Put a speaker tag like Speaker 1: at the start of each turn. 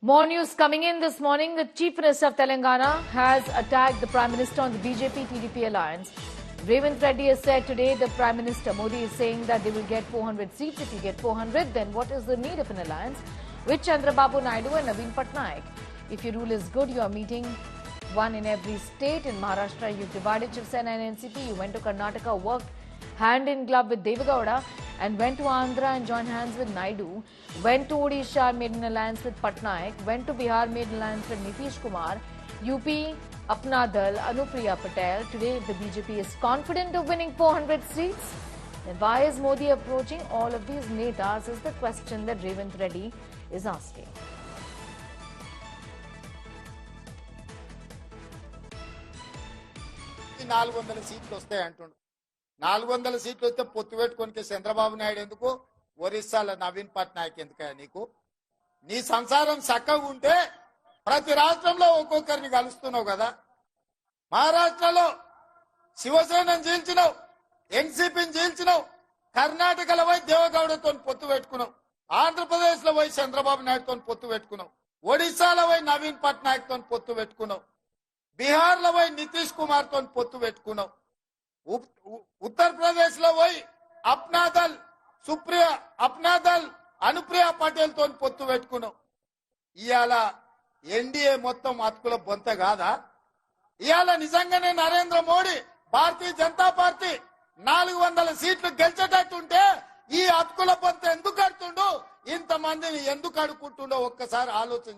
Speaker 1: More news coming in this morning. The Chief Minister of Telangana has attacked the Prime Minister on the BJP-TDP alliance. Revanth Reddy has said today the Prime Minister Modi is saying that they will get 400 seats. If you get 400, then what is the need of an alliance with Chandrababu Naidu and Naveen Patnaik? If your rule is good, you are meeting one in every state. In Maharashtra, you've divided Shiv Sena and NCP. You went to Karnataka, worked hand in glove with Devagowda, and went to Andhra and joined hands with Naidu. Went to Odisha, made an alliance with Patnaik. Went to Bihar, made an alliance with Nitish Kumar. UP, Apna Dal, Anupriya Patel. Today, the BJP is confident of winning 400 seats. Then why is Modi approaching all of these netas is the question that Revanth Reddy is asking.
Speaker 2: ఈ 400 సీట్లు వస్తాయి అంటుండు. 400 సీట్లు వస్తే పొత్తు పెట్టుకోనికి చంద్రబాబు నాయుడు ఎందుకు, ఒరిస్సాలో నవీన్ పట్నాయక్ ఎందుకు? నీకు నీ సంసారం చక్కగా ఉంటే ప్రతి రాష్ట్రంలో ఒక్కొక్కరిని కలుస్తున్నావు కదా. మహారాష్ట్రలో శివసేనను చీల్చినావు, ఎన్సీపీని చీల్చినావు, కర్ణాటకలో పోయి దేవగౌడతో పొత్తు పెట్టుకున్నావు, ఆంధ్రప్రదేశ్ లో పోయి చంద్రబాబు నాయుడుతో పొత్తు పెట్టుకున్నావు, ఒడిశాలో పోయి నవీన్ పట్నాయక్ తో పొత్తు పెట్టుకున్నావు, బీహార్ లో పోయి నితీష్ కుమార్ తో పొత్తు పెట్టుకున్నావు, ఉత్తరప్రదేశ్ లో పోయి అప్నాదల్ అనుప్రియ పటేల్ తో పొత్తు పెట్టుకున్నావు. ఇవాళ ఎన్డీఏ మొత్తం అతుకుల బొంత కాదా? ఇవాళ నిజంగానే నరేంద్ర మోడీ భారతీయ జనతా పార్టీ 400 సీట్లు గెలిచేటట్టుంటే ఈ అతుకుల బొంత ఎందుకు కడుతుండో, ఇంతమందిని ఎందుకు అడుక్కుంటుండో ఒక్కసారి ఆలోచన